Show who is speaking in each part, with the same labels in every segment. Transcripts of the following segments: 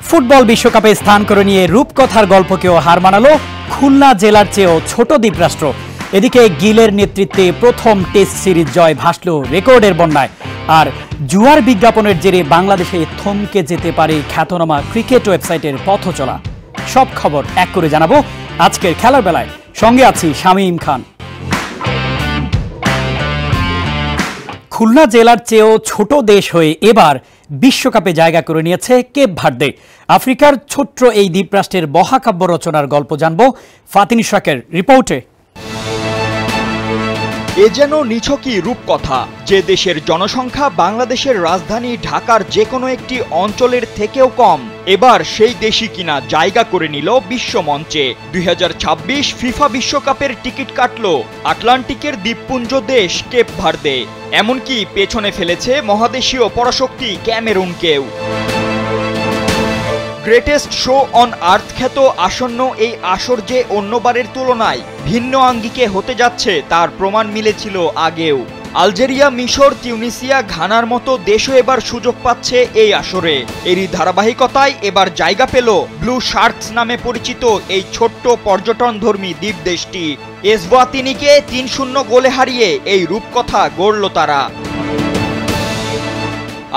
Speaker 1: Football বিশ্বকাপে স্থান করে নিয়ে রূপকথার গল্পকেও হার মানালো খুলনা জেলার চেয়েও ছোট দ্বীপরাষ্ট্র। এদিকে গিলের নেতৃত্বে প্রথম টেস্ট সিরিজ জয় ভাসল রেকর্ডের বন্যায়। আর জুয়ার বিজ্ঞাপনের জেরে বাংলাদেশে থমকে যেতে পারে খ্যাতনামা ক্রিকেট ওয়েবসাইটের পথ চলা। সব খবর এক করে জানাবো আজকের খেলার বেলায়। সঙ্গে আছি শামীম খান। খুলনা জেলার চেয়েও ছোট দেশ হয়ে এবার বিশ্বকাপে জায়গা করে নিয়েছে কেপ ভার্দে। আফ্রিকার ছোট্ট এই দ্বীপরাষ্ট্রের মহাকাব্য রচনার গল্প জানবো ফাতিন ইশরাকের রিপোর্টে।
Speaker 2: এ যেন নিছকই রূপকথা, যে দেশের জনসংখ্যা বাংলাদেশের রাজধানী ঢাকার যে কোনো একটি অঞ্চলের থেকেও কম, এবার সেই দেশই কিনা জায়গা করে নিল বিশ্বমঞ্চে। 2026 ফিফা বিশ্বকাপের টিকিট কাটল আটলান্টিকের দ্বীপপুঞ্জ দেশ কেপ ভার্দে। এমনকি পেছনে ফেলেছে মহাদেশীয় পরাশক্তি ক্যামেরুনকেও। গ্রেটেস্ট শো অন আর্থ খ্যাত আসন্ন এই আসর যে অন্যবারের তুলনায় ভিন্ন আঙ্গিকে হতে যাচ্ছে তার প্রমাণ মিলেছিল আগেও। আলজেরিয়া, মিশর, তিউনিসিয়া, ঘানার মতো দেশও এবার সুযোগ পাচ্ছে এই আসরে। এরই ধারাবাহিকতায় এবার জায়গা পেল ব্লু শার্কস নামে পরিচিত এই ছোট্ট পর্যটনধর্মী দ্বীপ দেশটি। এসওয়াতিনিকে ৩-০ গোলে হারিয়ে এই রূপকথা গড়ল তারা।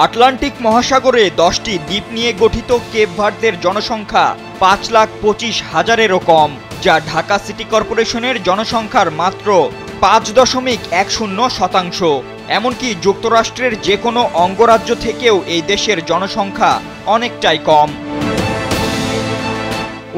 Speaker 2: আটলান্টিক মহাসাগরে 10টি দ্বীপ নিয়ে গঠিত কেপ ভার্দের জনসংখ্যা 5,25,000-এরও কম, যা ঢাকা সিটি কর্পোরেশনের জনসংখ্যার মাত্র 5.10%। এমনকি যুক্তরাষ্ট্রের যে কোনো অঙ্গরাজ্য থেকেও এই দেশের জনসংখ্যা অনেকটাই কম।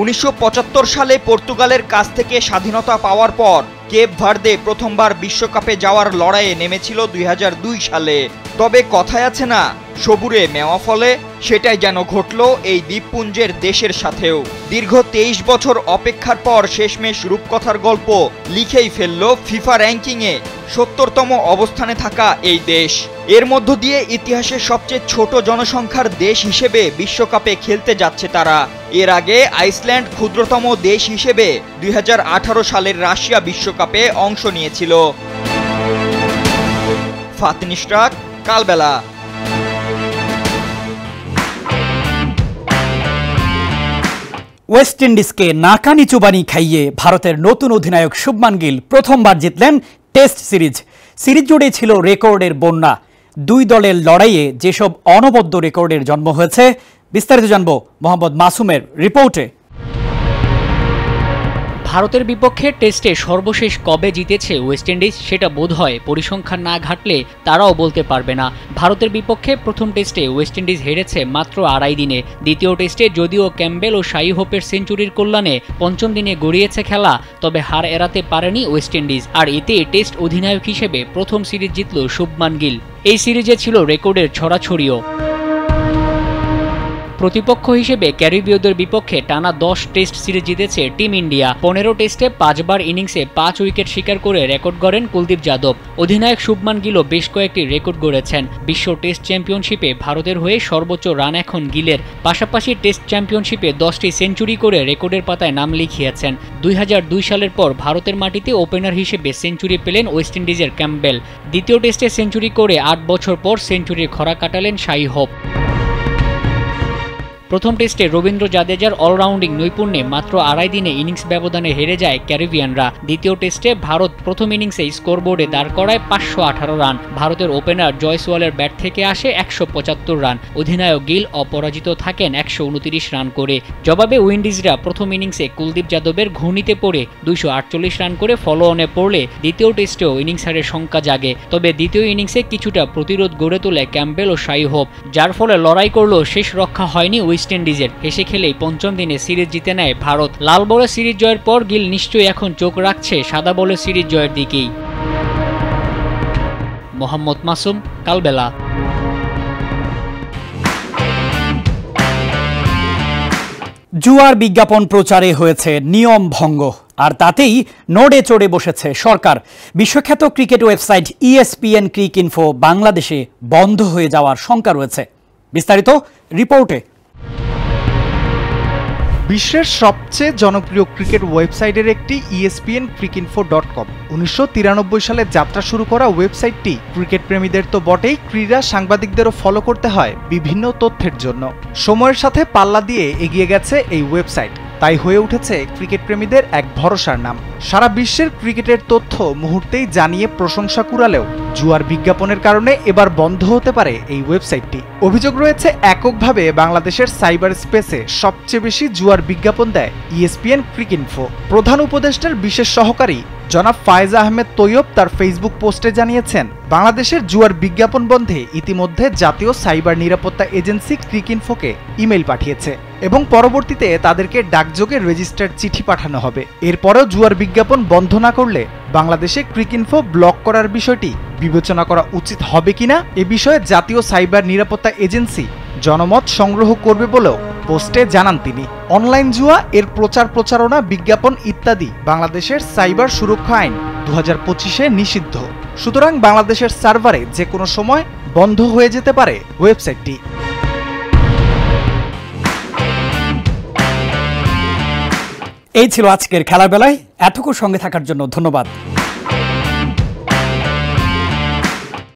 Speaker 2: 1975 সালে পর্তুগালের কাছ থেকে স্বাধীনতা পাওয়ার পর কেপ ভার্দে প্রথমবার বিশ্বকাপে যাওয়ার লড়াইয়ে নেমেছিল 2002 সালে। তবে কথায় আছে না, সবুরে মেওয়া ফলে, সেটাই যেন ঘটল এই দ্বীপপুঞ্জের দেশের সাথেও। দীর্ঘ 23 বছর অপেক্ষার পর শেষমেশ রূপকথার গল্প লিখেই ফেলল ফিফা র্যাঙ্কিংয়ে 70তম অবস্থানে থাকা এই দেশ। এর মধ্য দিয়ে ইতিহাসের সবচেয়ে ছোট জনসংখ্যার দেশ হিসেবে বিশ্বকাপে খেলতে যাচ্ছে তারা। এর আগে আইসল্যান্ড ক্ষুদ্রতম দেশ হিসেবে 2018 সালের রাশিয়া বিশ্বকাপে অংশ নিয়েছিল। ফাতিন ইশরাক, কালবেলা।
Speaker 1: ওয়েস্ট ইন্ডিজকে নাকানি চুবানি খাইয়ে ভারতের নতুন অধিনায়ক শুভমান গিল প্রথমবার জিতলেন টেস্ট সিরিজ। সিরিজ জুড়ে ছিল রেকর্ডের বন্যা। দুই দলের লড়াইয়ে যেসব অনবদ্য রেকর্ডের জন্ম হয়েছে, বিস্তারিত জানবো মোহাম্মদ মাসুমের রিপোর্টে।
Speaker 3: ভারতের বিপক্ষে টেস্টে সর্বশেষ কবে জিতেছে ওয়েস্ট ইন্ডিজ সেটা বোধহয় পরিসংখ্যান না ঘাটলে তারাও বলতে পারবে না। ভারতের বিপক্ষে প্রথম টেস্টে ওয়েস্ট ইন্ডিজ হেরেছে মাত্র 2.5 দিনে। দ্বিতীয় টেস্টে যদিও ক্যাম্বেল ও শাই হোপের সেঞ্চুরির কল্যাণে পঞ্চম দিনে গড়িয়েছে খেলা, তবে হার এড়াতে পারেনি ওয়েস্ট ইন্ডিজ। আর এতে টেস্ট অধিনায়ক হিসেবে প্রথম সিরিজ জিতল শুভমান গিল। এই সিরিজে ছিল রেকর্ডের ছড়াছড়িও। প্রতিপক্ষ হিসেবে ক্যারিবীয়দের বিপক্ষে টানা 10 টেস্ট সিরিজ জিতেছে টিম ইন্ডিয়া। 15 টেস্টে 5 বার ইনিংসে 5 উইকেট শিকার করে রেকর্ড গড়েন কুলদীপ যাদব। অধিনায়ক শুভমান গিলও বেশ কয়েকটি রেকর্ড গড়েছেন। বিশ্ব টেস্ট চ্যাম্পিয়নশিপে ভারতের হয়ে সর্বোচ্চ রান এখন গিলের। পাশাপাশি টেস্ট চ্যাম্পিয়নশিপে 10টি সেঞ্চুরি করে রেকর্ডের পাতায় নাম লিখিয়েছেন। 2002 সালের পর ভারতের মাটিতে ওপেনার হিসেবে সেঞ্চুরি পেলেন ওয়েস্ট ইন্ডিজের ক্যাম্বেল। দ্বিতীয় টেস্টে সেঞ্চুরি করে 8 বছর পর সেঞ্চুরির খরা কাটালেন শাই হোপ। প্রথম টেস্টে রবীন্দ্র জাদেজার অলরাউন্ডিং নৈপুণ্যে মাত্র 2.5 দিনে ইনিংস ব্যবধানে হেরে যায় ক্যারিবিয়ানরা। দ্বিতীয় টেস্টে ভারত প্রথম ইনিংসে স্কোরবোর্ডে দাঁড় করায় 518 রান। ভারতের ওপেনার জয়সওয়ালের ব্যাট থেকে আসে 175 রান। অধিনায়ক গিল অপরাজিত থাকেন 129 রান করে। জবাবে উইন্ডিজরা প্রথম ইনিংসে কুলদীপ যাদবের ঘূর্ণিতে পড়ে 248 রান করে ফলো অনে পড়লে দ্বিতীয় টেস্টেও ইনিংস হারের শঙ্কা জাগে। তবে দ্বিতীয় ইনিংসে কিছুটা প্রতিরোধ গড়ে তোলে ক্যাম্বেল ও শাই হোপ, যার ফলে লড়াই করলেও শেষ রক্ষা হয়নি ওয়েস্ট ইন্ডিজের। হেসে খেলেই পঞ্চম দিনে সিরিজ জিতে নেয় ভারত। লাল বলে সিরিজ জয়ের পর গিল নিশ্চয়ই এখন চোখ রাখছে সাদা বলে সিরিজ জয়ের দিকেই। মোহাম্মদ মাসুম, কালবেলা।
Speaker 1: জুয়ার বিজ্ঞাপন প্রচারে হয়েছে নিয়ম ভঙ্গ, আর তাতেই নড়ে চড়ে বসেছে সরকার। বিশ্বখ্যাত ক্রিকেট ওয়েবসাইট ESPN ক্রিক ইনফো বাংলাদেশে বন্ধ হয়ে যাওয়ার শঙ্কা রয়েছে। বিস্তারিত রিপোর্টে।
Speaker 4: বিশ্বের সবচেয়ে জনপ্রিয় ক্রিকেট ওয়েবসাইটের একটি ESPNcricinfo.com 1993 সালে যাত্রা শুরু করা ওয়েবসাইটটি ক্রিকেট প্রেমীদের তো বটেই, ক্রীড়া সাংবাদিকদেরও ফলো করতে হয় বিভিন্ন তথ্যের জন্য। সময়ের সাথে পাল্লা দিয়ে এগিয়ে গেছে এই ওয়েবসাইট, তাই হয়ে উঠেছে ক্রিকেট প্রেমীদের এক ভরসার নাম। সারা বিশ্বের ক্রিকেটের তথ্য মুহূর্তেই জানিয়ে প্রশংসা কুড়ালেও জুয়ার বিজ্ঞাপনের কারণে এবার বন্ধ হতে পারে এই ওয়েবসাইটটি। অভিযোগ রয়েছে এককভাবে বাংলাদেশের সাইবার স্পেসে সবচেয়ে বেশি জুয়ার বিজ্ঞাপন দেয় ESPNcricinfo। প্রধান উপদেষ্টার বিশেষ সহকারী জনাব ফায়েজ আহমেদ তৈয়ব তার ফেসবুক পোস্টে জানিয়েছেন, বাংলাদেশের জুয়ার বিজ্ঞাপন বন্ধে ইতিমধ্যে জাতীয় সাইবার নিরাপত্তা এজেন্সি ক্রিকইনফোকে ইমেইল পাঠিয়েছে এবং পরবর্তীতে তাদেরকে ডাকযোগে রেজিস্টার্ড চিঠি পাঠানো হবে। এরপরেও জুয়ার বিজ্ঞাপন বন্ধ না করলে বাংলাদেশে ক্রিকইনফো ব্লক করার বিষয়টি বিবেচনা করা উচিত হবে কিনা এ বিষয়ে জাতীয় সাইবার নিরাপত্তা এজেন্সি জনমত সংগ্রহ করবে বলেও পোস্টে জানান তিনি। অনলাইন জুয়া, এর প্রচার প্রচারণা, বিজ্ঞাপন ইত্যাদি বাংলাদেশের সাইবার সুরক্ষা আইন 2025-এ নিষিদ্ধ। সুতরাং বাংলাদেশের সার্ভারে যে কোনো সময় বন্ধ হয়ে যেতে পারে ওয়েবসাইটটি।
Speaker 1: এই ছিল আজকের খেলার বেলায়। এতক্ষণ সঙ্গে থাকার জন্য ধন্যবাদ।